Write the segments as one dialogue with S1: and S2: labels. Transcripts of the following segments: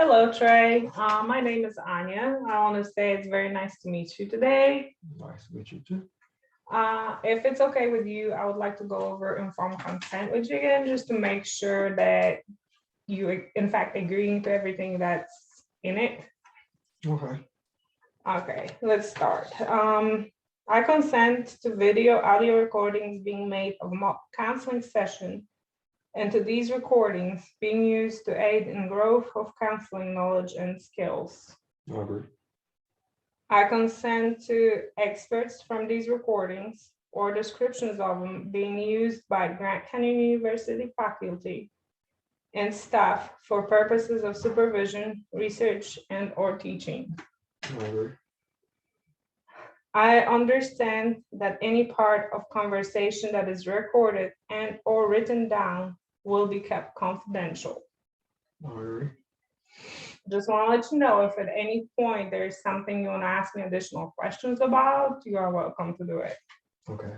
S1: Hello, Trey. My name is Anya. I want to say it's very nice to meet you today.
S2: Nice to meet you too.
S1: If it's okay with you, I would like to go over informed consent with you again, just to make sure that you, in fact, agreeing to everything that's in it.
S2: Okay.
S1: Okay, let's start. I consent to video, audio recordings being made of mock counseling session and to these recordings being used to aid in growth of counseling knowledge and skills.
S2: I agree.
S1: I consent to experts from these recordings or descriptions of them being used by Grant County University faculty and staff for purposes of supervision, research, and or teaching.
S2: I agree.
S1: I understand that any part of conversation that is recorded and or written down will be kept confidential.
S2: I agree.
S1: Just want to let you know if at any point there's something you want to ask me additional questions about, you are welcome to do it.
S2: Okay.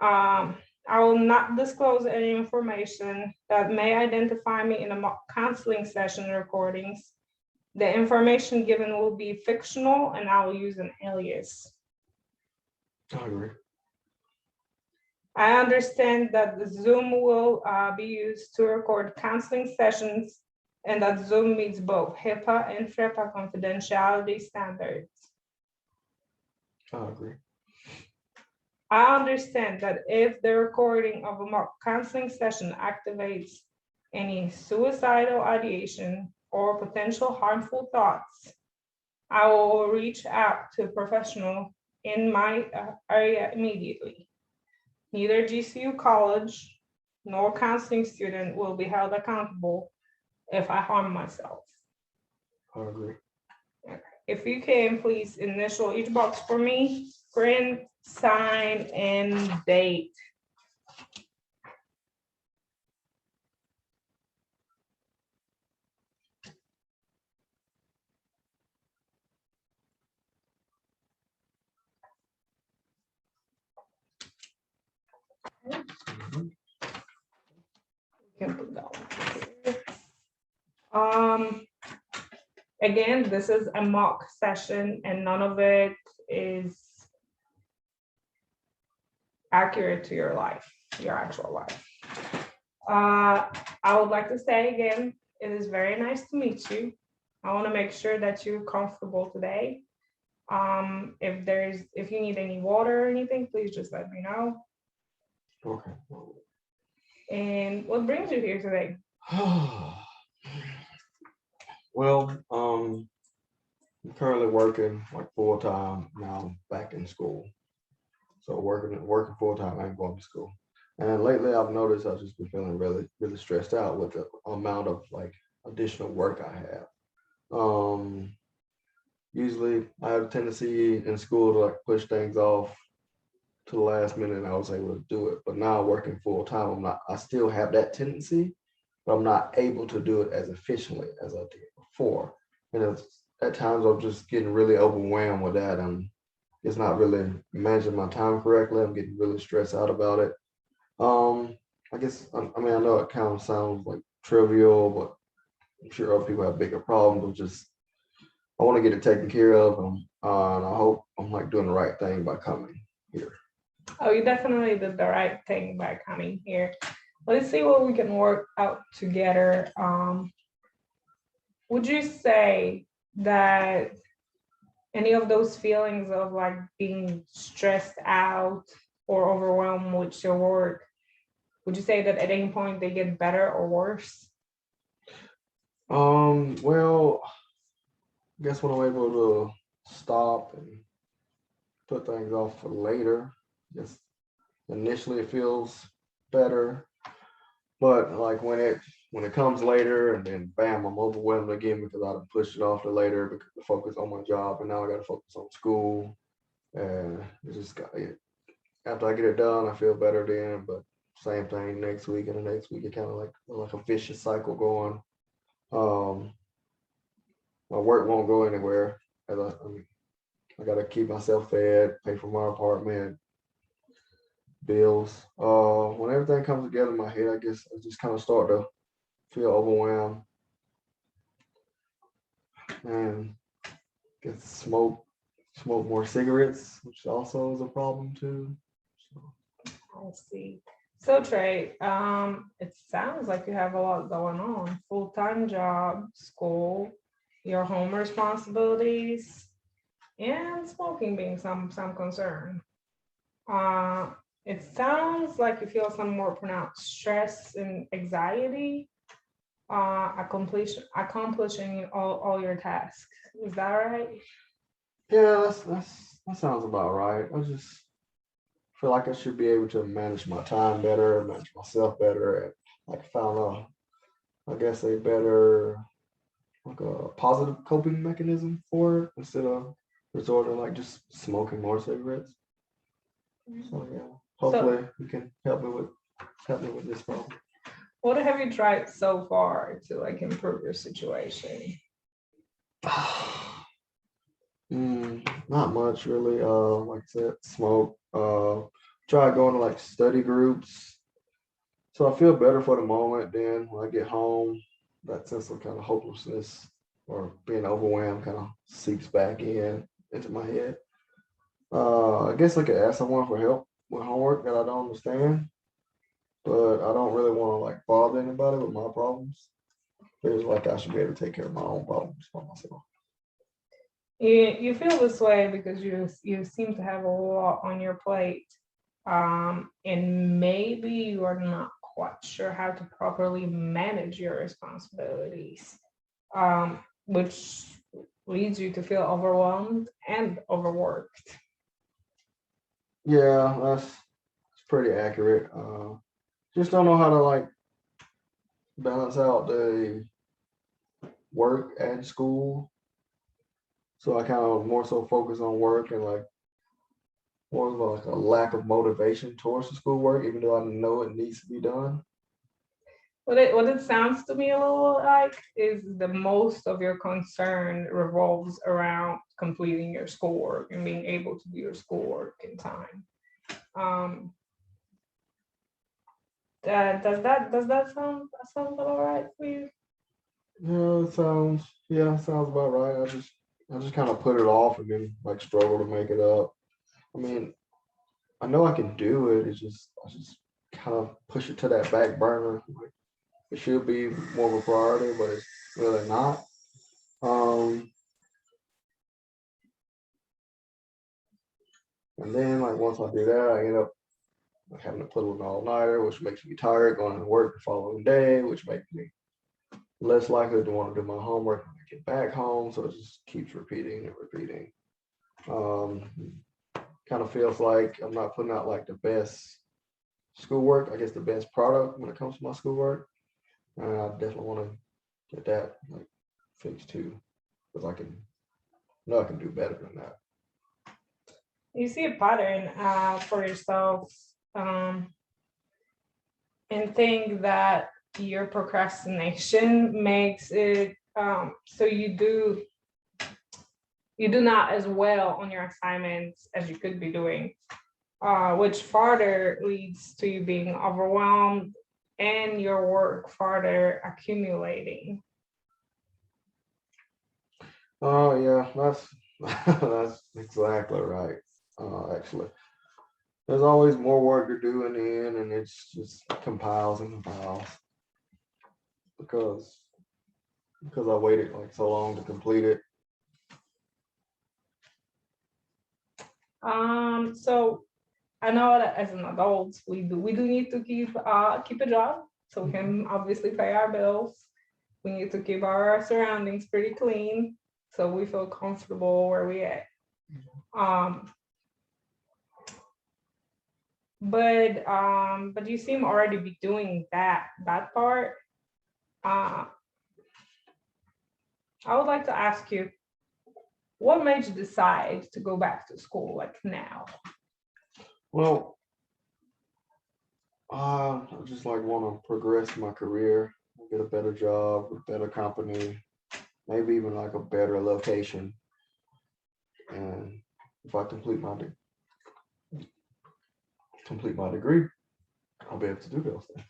S1: I will not disclose any information that may identify me in a counseling session recordings. The information given will be fictional and I will use an alias.
S2: I agree.
S1: I understand that the Zoom will be used to record counseling sessions and that Zoom meets both HIPAA and FREPA confidentiality standards.
S2: I agree.
S1: I understand that if the recording of a mock counseling session activates any suicidal ideation or potential harmful thoughts, I will reach out to a professional in my area immediately. Neither GCU College nor counseling student will be held accountable if I harm myself.
S2: I agree.
S1: If you can, please initial each box for me, print, sign, and date.
S2: Mhm.
S1: You can put that one here. Again, this is a mock session and none of it is accurate to your life, your actual life. I would like to say again, it is very nice to meet you. I want to make sure that you're comfortable today. If you need any water or anything, please just let me know.
S2: Okay.
S1: And what brings you here today?
S2: Well, I'm currently working like full time now, back in school. So working full time and going to school. And lately, I've noticed I've just been feeling really stressed out with the amount of like additional work I have. Um, Usually, I have a tendency in school to like push things off to the last minute, and I was able to do it. But now working full time, I'm not. I still have that tendency, but I'm not able to do it as efficiently as I did before. And at times, I'm just getting really overwhelmed with that. It's not really managing my time correctly. I'm getting really stressed out about it. Um, I guess I mean I know it kind of sounds like trivial, but I'm sure other people have bigger problems. I want to get it taken care of, and I hope I'm like doing the right thing by coming here.
S1: Oh, you definitely did the right thing by coming here. Let's see what we can work out together. Would you say that any of those feelings of like being stressed out or overwhelmed with your work, would you say that at any point they get better or worse?
S2: Well, I guess when I'm able to stop and put things off for later, just initially it feels better. But like when it comes later and then bam, I'm overwhelmed again because I done pushed it off to later because to focus on my job and now I gotta focus on school. And it just got it. After I get it done, I feel better then. But same thing next week and the next week, it kind of like a vicious cycle going. Um, my work won't go anywhere. I gotta keep myself fed, pay for my apartment, bills. When everything comes together in my head, I guess I just kind of start to feel overwhelmed. and get smoke more cigarettes, which also is a problem too. So,
S1: I see. So Trey, it sounds like you have a lot going on, full-time job, school, your home responsibilities, and smoking being some concern. Uh, it sounds like you feel some more pronounced stress and anxiety, accomplishing all your tasks. Is that right?
S2: yeah, that sounds about right. I just feel like I should be able to manage my time better, manage myself better, and like found I guess a better like a positive coping mechanism for it instead of resorting like just smoking more cigarettes. So yeah,
S1: So
S2: hopefully you can help me with this problem.
S1: what have you tried so far to like improve your situation?
S2: Not much really. Like I said, smoke. Try going to like study groups. So I feel better for the moment. Then when I get home, that sense of kind of hopelessness or being overwhelmed kind of seeps back into my head. I guess I could ask someone for help with homework that I don't understand, but I don't really want to like bother anybody with my problems. Feels like I should be able to take care of my own problems by myself.
S1: You feel this way because you seem to have a lot on your plate, and maybe you are not quite sure how to properly manage your responsibilities, which leads you to feel overwhelmed and overworked.
S2: Yeah, that's pretty accurate. Just don't know how to like balance out the work and school. So I kind of more so focus on work and like more of like a lack of motivation towards the schoolwork, even though I know it needs to be done.
S1: What it sounds to me a little like is the most of your concern revolves around completing your schoolwork and being able to do your schoolwork in time. Um, does that sound all right for you?
S2: Sounds about right. I just kind of put it off and then like struggle to make it up. I mean, I know I can do it. I just kind of push it to that back burner. Like, it should be more of a priority, but it's really not. Um, and then like once I do that, I end up like having to pull an all nighter, which makes me tired going to work the following day, which makes me less likely to want to do my homework when I get back home. So it just keeps repeating and repeating. Um, Kind of feels like I'm not putting out like the best schoolwork, I guess the best product when it comes to my schoolwork. And I definitely want to get that like fixed too, because I can do better than that.
S1: You see a pattern for yourself, um, and think that your procrastination makes it so you do not as well on your assignments as you could be doing, which further leads to you being overwhelmed and your work further accumulating.
S2: Oh yeah, that's that's exactly right. Actually, there's always more work to do in the end, and it's just compiles and compiles because I waited like so long to complete it.
S1: So I know that as an adult, we do need to keep a job so we can obviously pay our bills. We need to keep our surroundings pretty clean so we feel comfortable where we at. Um, but you seem already be doing that part. Uh, I would like to ask you, what made you decide to go back to school like now?
S2: Well, I just like want to progress my career, get a better job, a better company, maybe even like a better location. And if I complete my degree, I'll be able to do those things.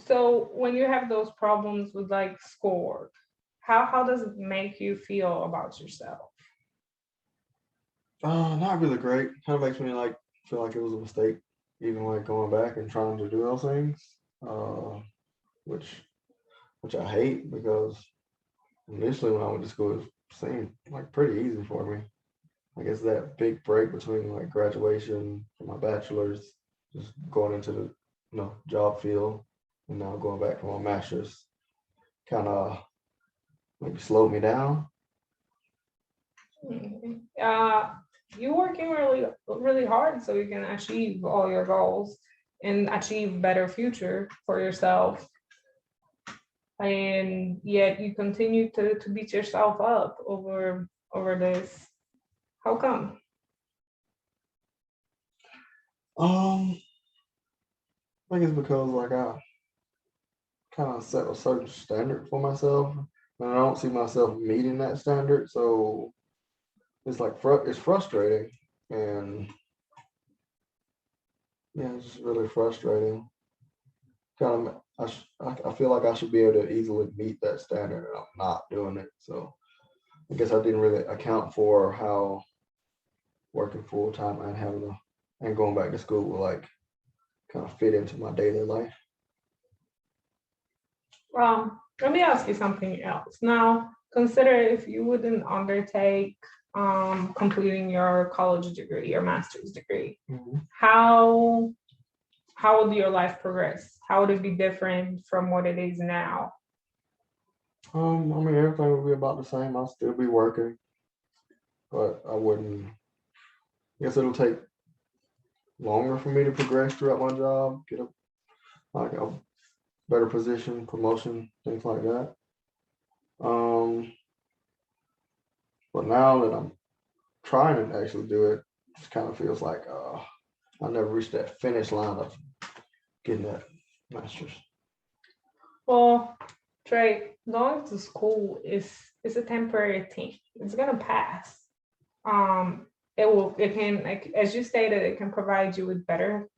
S1: So when you have those problems with like schoolwork, how does it make you feel about yourself?
S2: Not really great. Kind of makes me like feel like it was a mistake, even like going back and trying to do those things. Uh, which which I hate because initially when I went to school, it seemed like pretty easy for me. I guess that big break between like graduation from my bachelor's, just going into the job field, and now going back for my master's, kind of maybe slowed me down.
S1: Mhm. You working really hard so you can achieve all your goals and achieve better future for yourself. And yet you continue to beat yourself up over this. How come?
S2: Um, I think it's because like I kind of set a certain standard for myself, and I don't see myself meeting that standard. So it's like it's frustrating, and yeah, it's just really frustrating. Kind of, I feel like I should be able to easily meet that standard, and I'm not doing it. So I guess I didn't really account for how working full time and and going back to school will like kind of fit into my daily life.
S1: Let me ask you something else. Now, consider if you wouldn't undertake completing your college degree, your master's degree,
S2: Mhm.
S1: how how would your life progress? How would it be different from what it is now?
S2: I mean, everything will be about the same. I'll still be working, but I wouldn't. I guess it'll take longer for me to progress throughout my job, get a better position, promotion, things like that. Um, but now that I'm trying to actually do it, just kind of feels like I never reached that finish line of getting that master's.
S1: Well, Trey, going to school is a temporary thing. It's gonna pass. Um, it can, like as you stated, it can provide you with better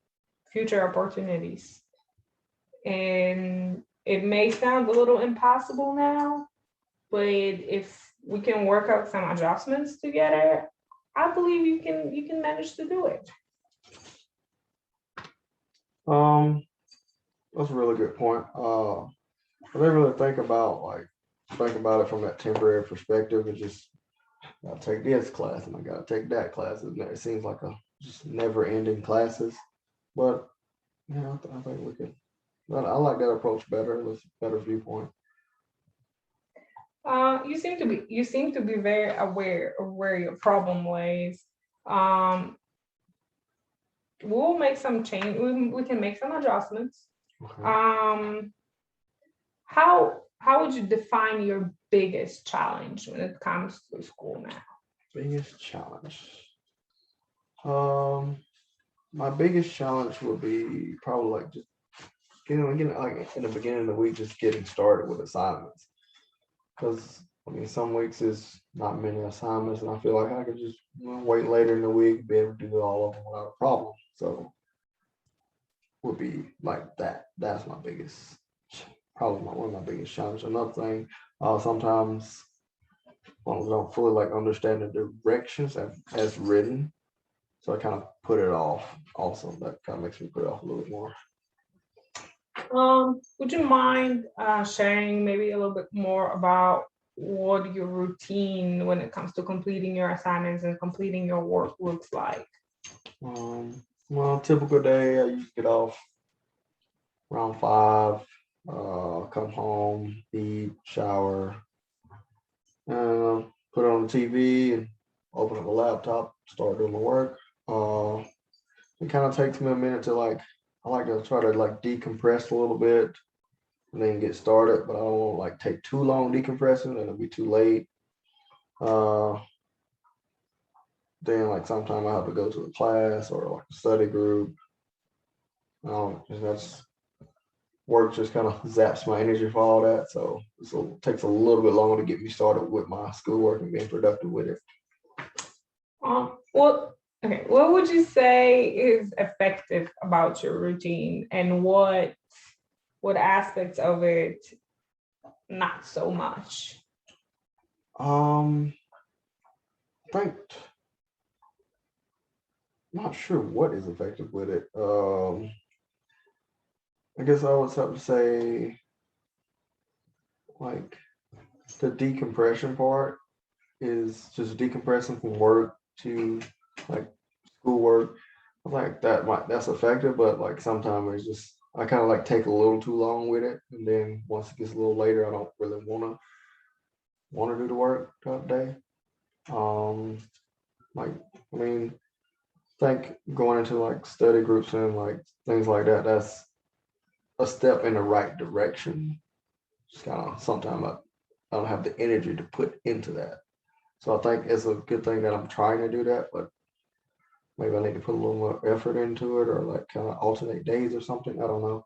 S1: future opportunities. And it may sound a little impossible now, but if we can work out some adjustments together, I believe you can manage to do it.
S2: Um, that's a really good point. I didn't really think about it from that temporary perspective. It just I gotta take this class and I gotta take that class. It seems like a just never ending classes. But yeah, I think we could. But I like that approach better. It was a better viewpoint.
S1: You seem to be very aware of where your problem lays. Um, we'll make some change. We can make some adjustments.
S2: Okay.
S1: Um, how would you define your biggest challenge when it comes to school now?
S2: Biggest challenge. Um, my biggest challenge would be probably like just getting like in the beginning of the week, just getting started with assignments. Because I mean, some weeks is not many assignments, and I feel like I could just wait later in the week, be able to do all of them without a problem. So would be like that. That's my biggest, probably one of my biggest challenges. Another thing, sometimes I don't fully like understand the directions as written, so I kind of put it off. Also, that kind of makes me put it off a little bit more.
S1: Would you mind sharing maybe a little bit more about what your routine when it comes to completing your assignments and completing your work looks like?
S2: Well, typical day, I usually get off around 5, come home, eat, shower, and put on the TV and open up a laptop, start doing my work. Uh, it kind of takes me a minute to like, I like to try to like decompress a little bit and then get started, but I don't want to like take too long decompressing and it'll be too late. Uh, then like sometime I have to go to a class or like a study group. And that's work just kind of zaps my energy for all that. So it takes a little bit longer to get me started with my schoolwork and being productive with it.
S1: Well, okay. What would you say is effective about your routine, and what aspects of it not so much?
S2: I think not sure what is effective with it. I guess I would have to say like the decompression part is just decompressing from work to like schoolwork. I think that's effective, but like sometimes it's just I kind of like take a little too long with it, and then once it gets a little later, I don't really want to do the work that day. Um, like I mean, think going into like study groups and like things like that, that's a step in the right direction. Just kind of sometimes I don't have the energy to put into that. So I think it's a good thing that I'm trying to do that, but maybe I need to put a little more effort into it or like kind of alternate days or something. I don't know.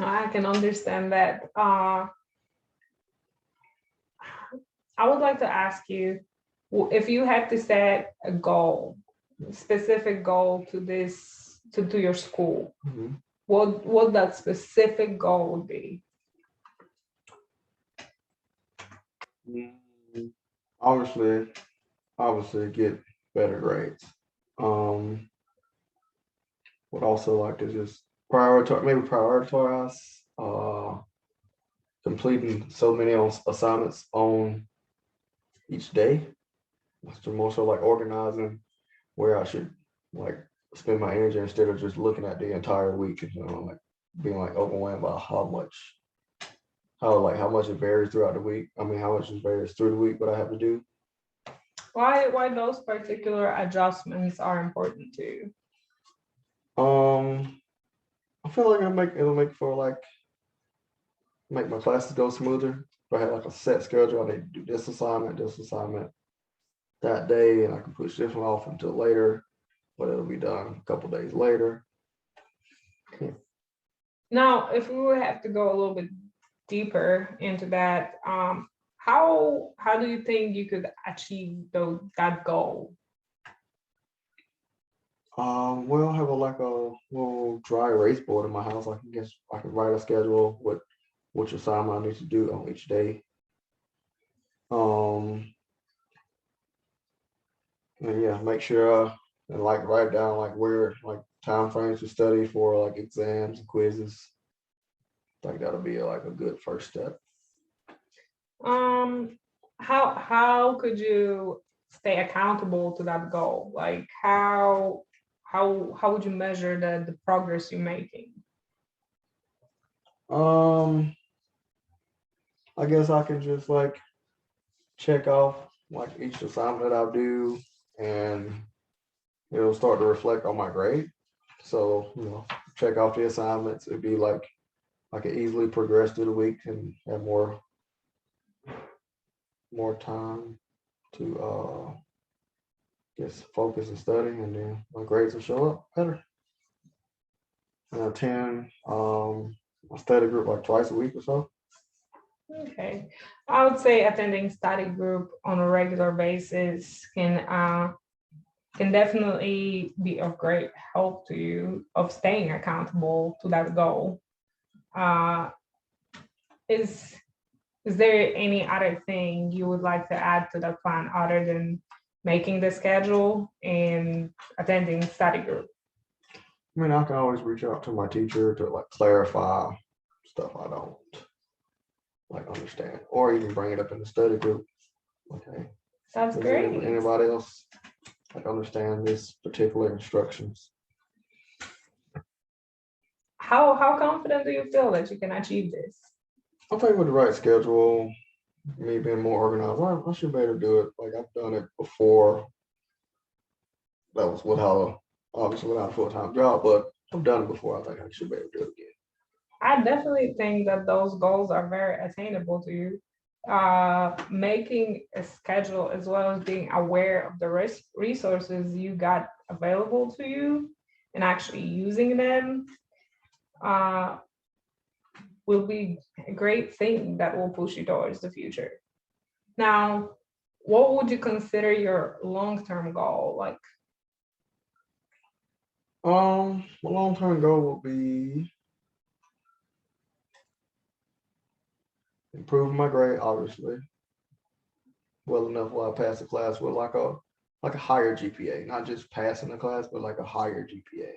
S1: I can understand that. I would like to ask you, if you had to set a goal, specific goal to this, to your school,
S2: Mhm.
S1: what that specific goal would be?
S2: Mm, Obviously, get better grades. Um, would also like to just prioritize completing so many assignments on each day. So more so like organizing where I should like spend my energy instead of just looking at the entire week and like being like overwhelmed by how much it varies throughout the week. I mean how much it varies through the week what I have to do.
S1: Why those particular adjustments are important to you?
S2: Um I feel like it'll make for like make my classes go smoother. If I had like a set schedule, I need to do this assignment that day, and I can push this one off until later, but it'll be done a couple days later.
S1: Now, if we would have to go a little bit deeper into that, how do you think you could achieve that goal?
S2: We'll have a little dry erase board in my house. I can guess I can write a schedule with which assignment I need to do on each day. Um, and yeah, make sure and like write down like where like time frames to study for like exams and quizzes. I think that'll be like a good first step.
S1: Um, how could you stay accountable to that goal? Like how would you measure the progress you're making?
S2: Um, I guess I can just like check off like each assignment that I'll do, and it'll start to reflect on my grade. So check off the assignments. It'd be like I could easily progress through the week and have more time to just focus and study, and then my grades will show up better. And I attend a study group like twice a week or so.
S1: Okay, I would say attending study group on a regular basis can definitely be of great help to you of staying accountable to that goal. Uh, is is there any other thing you would like to add to the plan other than making the schedule and attending study group?
S2: I mean, I can always reach out to my teacher to like clarify stuff I don't like understand, or even bring it up in the study group. Okay,
S1: That's
S2: does
S1: great.
S2: anybody else like understand this particular instructions?
S1: How confident do you feel that you can achieve this?
S2: I think with the right schedule, me being more organized, I should be able to do it. Like I've done it before. That was without obviously without a full time job, but I've done it before. I think I should be able to do it again.
S1: I definitely think that those goals are very attainable to you. Making a schedule as well as being aware of the resources you got available to you and actually using them uh, will be a great thing that will push you towards the future. Now, what would you consider your long-term goal? Like,
S2: My long term goal will be improving my grade, obviously, well enough where I pass the class with like a higher GPA, not just passing the class, but like a higher GPA.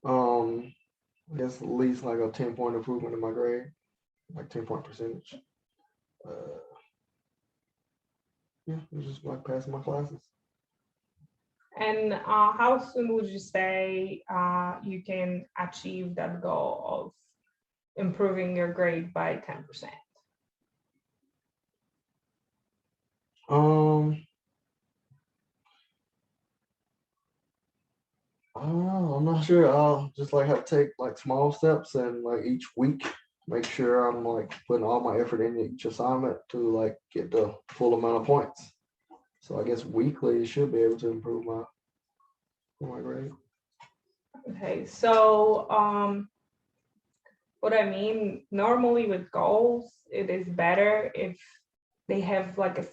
S2: I guess at least like a 10-point improvement in my grade, like 10-point percentage. Yeah, it's just like passing my classes.
S1: And how soon would you say you can achieve that goal of improving your grade by 10%?
S2: I'm not sure. I'll just like have to take like small steps and like each week make sure I'm like putting all my effort in each assignment to like get the full amount of points. So I guess weekly you should be able to improve my grade.
S1: Okay, so what I mean, normally with goals, it is better if they have like a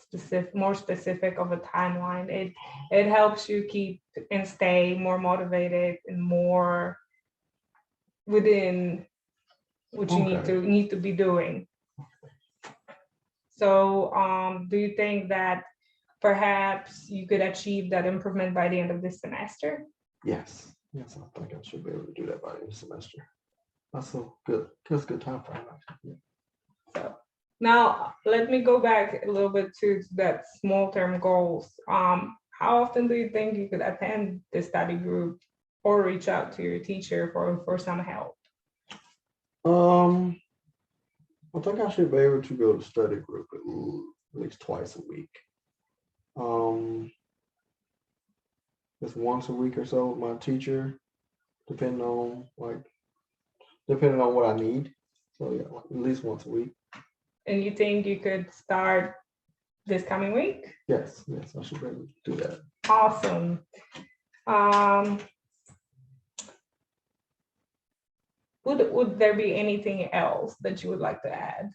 S1: more specific of a timeline. It helps you keep and stay more motivated and more within what you need to be doing. So do you think that perhaps you could achieve that improvement by the end of this semester?
S2: Yes, I think I should be able to do that by the end of the semester. That's a good time frame. Actually.
S1: So now let me go back a little bit to that small term goals. How often do you think you could attend the study group or reach out to your teacher for some help?
S2: I think I should be able to go to study group at least twice a week. Just once a week or so with my teacher, depending on what I need. So yeah, like at least once a week.
S1: And you think you could start this coming week?
S2: Yes, I should be able to do that.
S1: Awesome. Would there be anything else that you would like to add?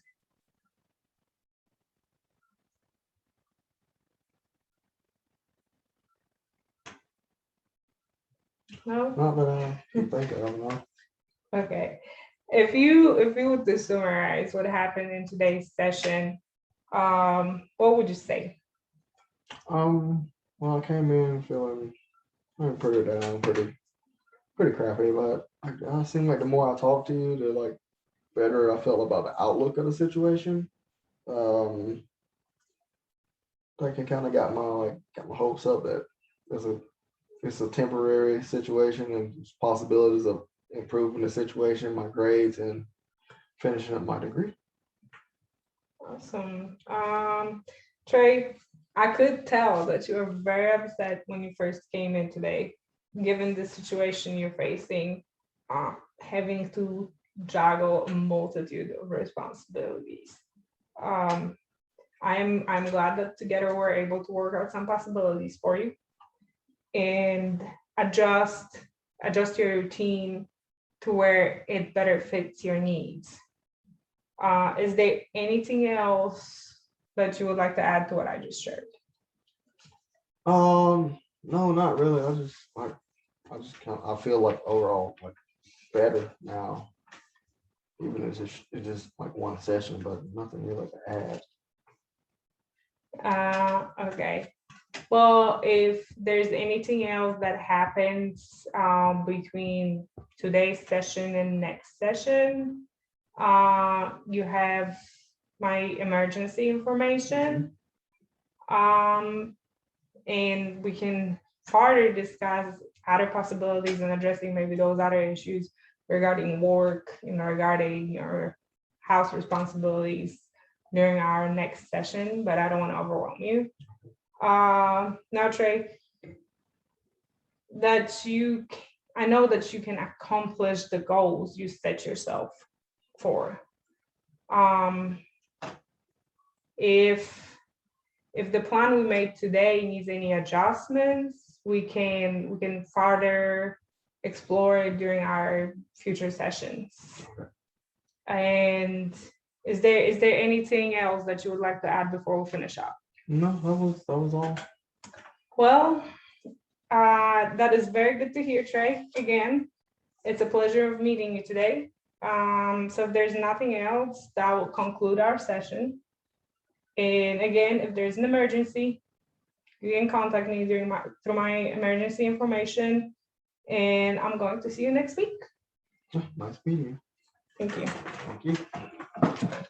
S1: No?
S2: Not that I can think of, no.
S1: Okay. If you were to summarize what happened in today's session, what would you say?
S2: Well, I came in feeling pretty down, pretty crappy, but I seem like the more I talk to you, the like better I felt about the outlook of the situation. I think it kind of got my hopes up that it's a temporary situation and there's possibilities of improving the situation, my grades, and finishing up my degree.
S1: Awesome. Trey, I could tell that you were very upset when you first came in today, given the situation you're facing, having to juggle a multitude of responsibilities. I'm glad that together we're able to work out some possibilities for you and adjust your routine to where it better fits your needs. Is there anything else that you would like to add to what I just shared?
S2: No, not really. I feel like overall like better now. Even if it's just like one session, but nothing really to
S1: add. Okay. Well, if there's anything else that happens between today's session and next session, you have my emergency information. And we can further discuss other possibilities and addressing maybe those other issues regarding work and regarding your house responsibilities during our next session, but I don't want to overwhelm you. Now, Trey, I know that you can accomplish the goals you set yourself for. If the plan we made today needs any adjustments, we can further explore it during our future sessions. And is there anything else that you would like to add before we finish up?
S2: No, that was all.
S1: Well, that is very good to hear, Trey. Again, it's a pleasure of meeting you today. So if there's nothing else, that will conclude our session. And again, if there's an emergency, you can contact me through my emergency information. And I'm going to see you next week.
S2: Nice meeting you.
S1: Thank you.
S2: Thank you.